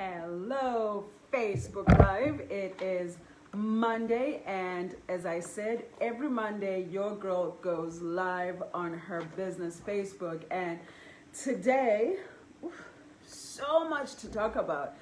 Hello, Facebook Live. It is Monday, and as I said, every Monday your girl goes live on her business Facebook. And today, so much to talk about.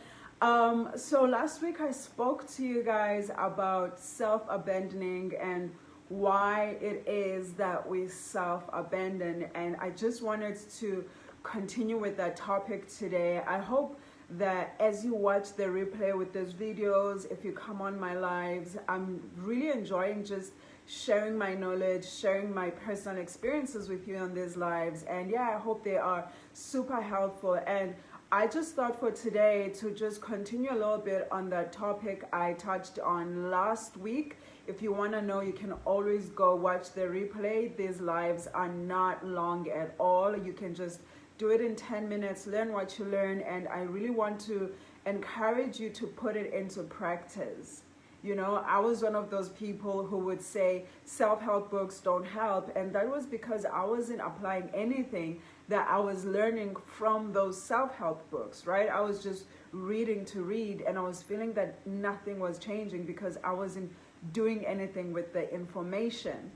So last week I spoke to you guys about self-abandoning and why it is that we self-abandon, and I just wanted to continue with that topic today. I hope that as you watch the replay with those videos, if you come on my lives, I'm really enjoying just sharing my knowledge, sharing my personal experiences with you on these lives. And yeah, I hope they are super helpful. And I just thought for today to just continue a little bit on the topic I touched on last week. If you want to know, you can always go watch the replay. These lives are not long at all. You can just do it in 10 minutes, learn what you learn, and I really want to encourage you to put it into practice. You know, I was one of those people who would say self-help books don't help, and that was because I wasn't applying anything that I was learning from those self-help books, right? I was just reading to read, and I was feeling that nothing was changing because I wasn't doing anything with the information.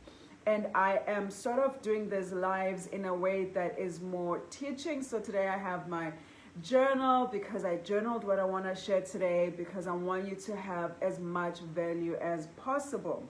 And I am sort of doing these lives in a way that is more teaching. So today I have my journal because I journaled what I want to share today because I want you to have as much value as possible.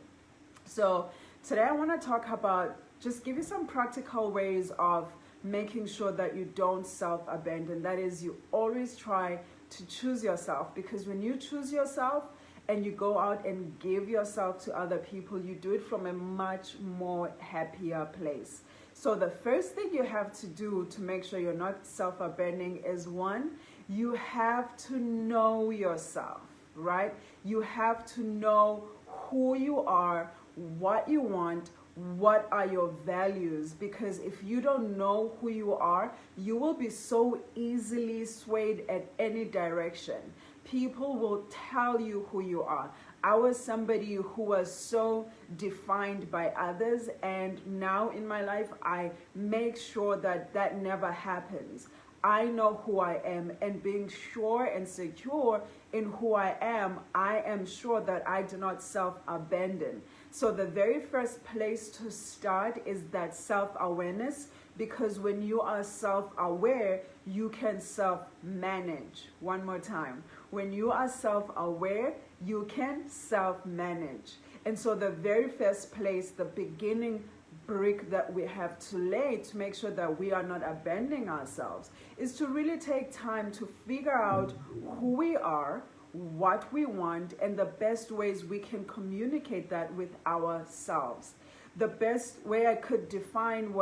So today I want to talk about, just give you some practical ways of making sure that you don't self-abandon. That is, you always try to choose yourself, because when you choose yourself, and you go out and give yourself to other people, you do it from a much more happier place. So the first thing you have to do to make sure you're not self-abandoning is, one, you have to know yourself, right? You have to know who you are, what you want, what are your values, because if you don't know who you are, you will be so easily swayed at any direction. People will tell you who you are. I was somebody who was so defined by others, and now in my life I make sure that that never happens. I know who I am, and being sure and secure in who I am sure that I do not self-abandon. So the very first place to start is that self-awareness, because when you are self-aware, you can self-manage. One more time. When you are self-aware, you can self-manage. And so the very first place, the beginning brick that we have to lay to make sure that we are not abandoning ourselves, is to really take time to figure out who we are, what we want, and the best ways we can communicate that with ourselves. The best way I could define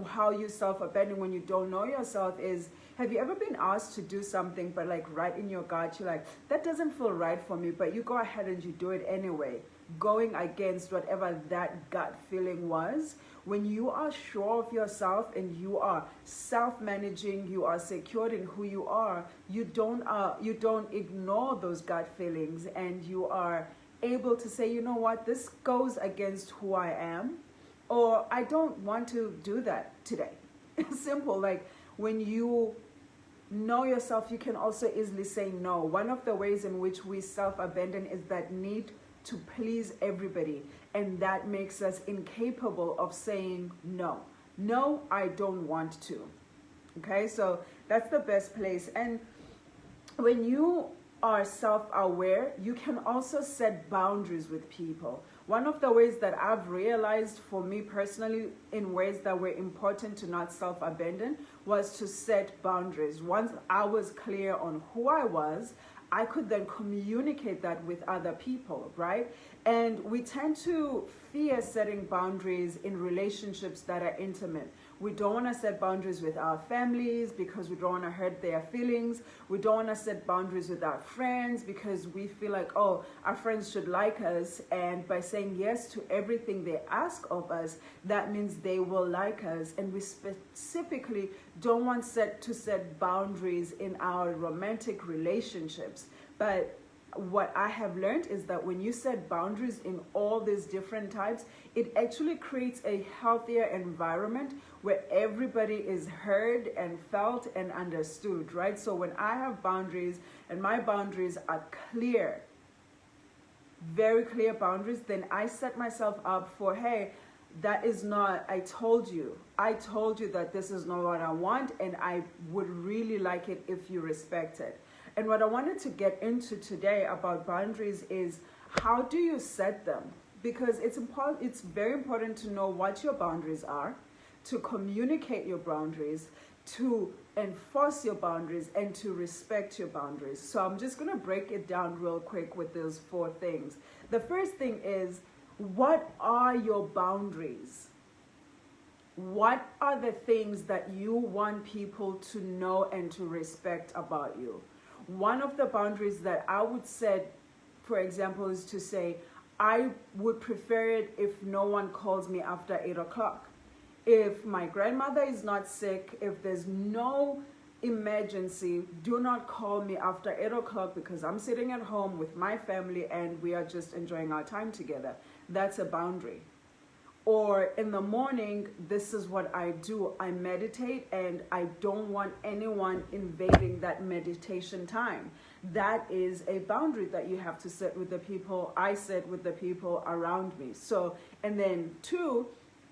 how you self-abandon when you don't know yourself is, have you ever been asked to do something, but like right in your gut, you're like, that doesn't feel right for me, but you go ahead and you do it anyway, going against whatever that gut feeling was? When you are sure of yourself and you are self-managing, you are secured in who you are, you don't ignore those gut feelings, and you are able to say, you know what, this goes against who I am, or I don't want to do that today. Simple. Like, when you know yourself, you can also easily say no. One of the ways in which we self-abandon is that need to please everybody, and that makes us incapable of saying no. No, I don't want to. Okay, so that's the best place. And when you are self-aware, you can also set boundaries with people. One of the ways that I've realized for me personally, in ways that were important to not self-abandon, was to set boundaries. Once I was clear on who I was, I could then communicate that with other people, right? And we tend to fear setting boundaries in relationships that are intimate. We don't want to set boundaries with our families because we don't want to hurt their feelings. We don't want to set boundaries with our friends because we feel like, oh, our friends should like us. And by saying yes to everything they ask of us, that means they will like us. And we specifically don't want to set boundaries in our romantic relationships. But what I have learned is that when you set boundaries in all these different types, it actually creates a healthier environment where everybody is heard and felt and understood, right? So when I have boundaries and my boundaries are clear, very clear boundaries, then I set myself up for, hey, that is not, I told you that this is not what I want, and I would really like it if you respect it. And what I wanted to get into today about boundaries is, how do you set them? Because it's very important to know what your boundaries are, to communicate your boundaries, to enforce your boundaries, and to respect your boundaries. So I'm just going to break it down real quick with those 4 things. The first thing is, what are your boundaries? What are the things that you want people to know and to respect about you? One of the boundaries that I would set, for example, is to say, I would prefer it if no one calls me after 8 o'clock. If my grandmother is not sick, if there's no emergency, do not call me after 8 o'clock because I'm sitting at home with my family and we are just enjoying our time together. That's a boundary. Or in the morning, this is what I do. I meditate and I don't want anyone invading that meditation time. That is a boundary that you have to set with the people. I set with the people around me. So, and then 2,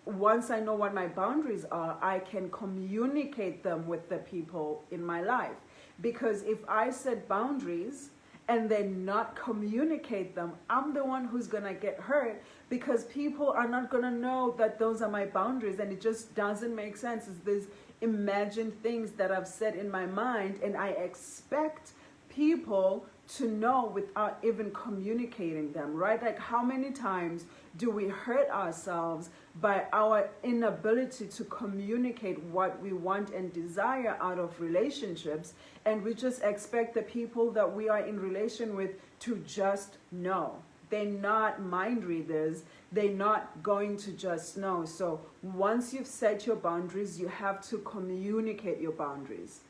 once I know what my boundaries are, I can communicate them with the people in my life. Because if I set boundaries and then not communicate them, I'm the one who's gonna get hurt, because people are not gonna know that those are my boundaries, and it just doesn't make sense. It's these imagined things that I've set in my mind, and I expect people to know without even communicating them, right? Like, how many times do we hurt ourselves by our inability to communicate what we want and desire out of relationships, and we just expect the people that we are in relation with to just know. They're not mind readers. They're not going to just know. So once you've set your boundaries, you have to communicate your boundaries.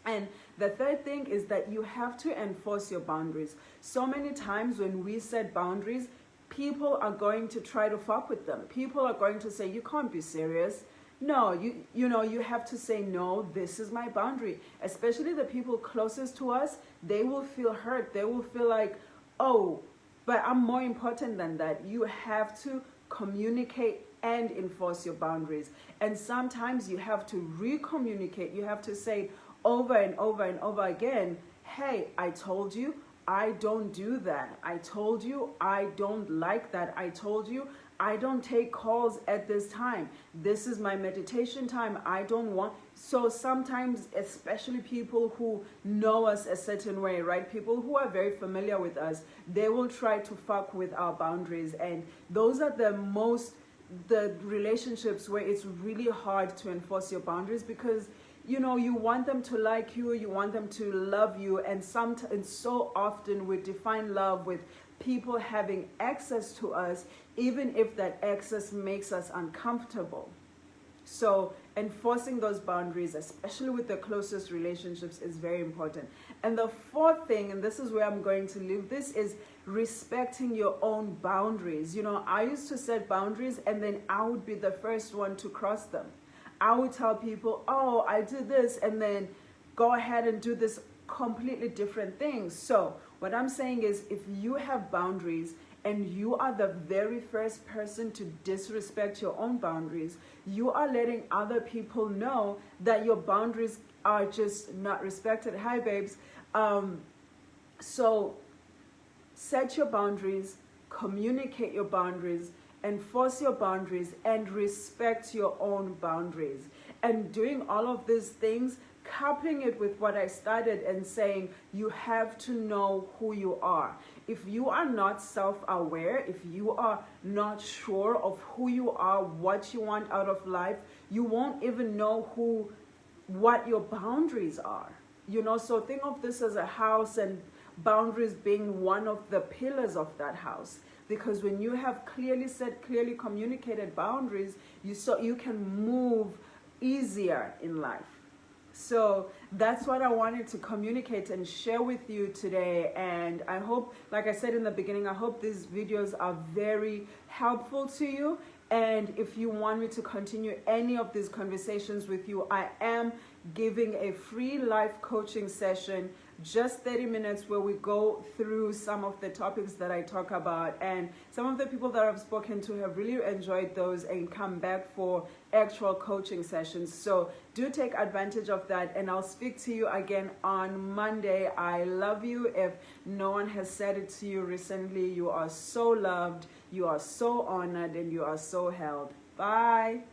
And the third thing is that you have to enforce your boundaries. So many times when we set boundaries, people are going to try to fuck with them. People are going to say, you can't be serious. No, you have to say, no, this is my boundary. Especially the people closest to us, they will feel hurt. They will feel like, oh, but I'm more important than that. You have to communicate and enforce your boundaries. And sometimes you have to re-communicate. You have to say over and over and over again, hey, I told you I don't do that. I told you I don't like that. I told you I don't take calls at this time. This is my meditation time. I don't want. So sometimes, especially people who know us a certain way, right? People who are very familiar with us, they will try to fuck with our boundaries. And those are the relationships where it's really hard to enforce your boundaries, because you want them to like you, you want them to love you, and so often we define love with people having access to us, even if that access makes us uncomfortable. So enforcing those boundaries, especially with the closest relationships, is very important. And the 4th thing, and this is where I'm going to leave this, is respecting your own boundaries. I used to set boundaries and then I would be the first one to cross them. I would tell people, oh, I did this, and then go ahead and do this completely different thing. So what I'm saying is, if you have boundaries and you are the very first person to disrespect your own boundaries, you are letting other people know that your boundaries are just not respected. Hi, babes. So set your boundaries, communicate your boundaries, enforce your boundaries, and respect your own boundaries. And doing all of these things, coupling it with what I started and saying, you have to know who you are. If you are not self-aware, if you are not sure of who you are, what you want out of life, you won't even know what your boundaries are. So think of this as a house, and boundaries being one of the pillars of that house. Because when you have clearly communicated boundaries, you can move easier in life. So that's what I wanted to communicate and share with you today. And I hope, like I said in the beginning, I hope these videos are very helpful to you. And if you want me to continue any of these conversations with you, I am giving a free live coaching session, just 30 minutes, where we go through some of the topics that I talk about. And some of the people that I've spoken to have really enjoyed those and come back for actual coaching sessions. So do take advantage of that, and I'll speak to you again on Monday. I love you. If no one has said it to you recently, you are so loved, you are so honored, and you are so held. Bye.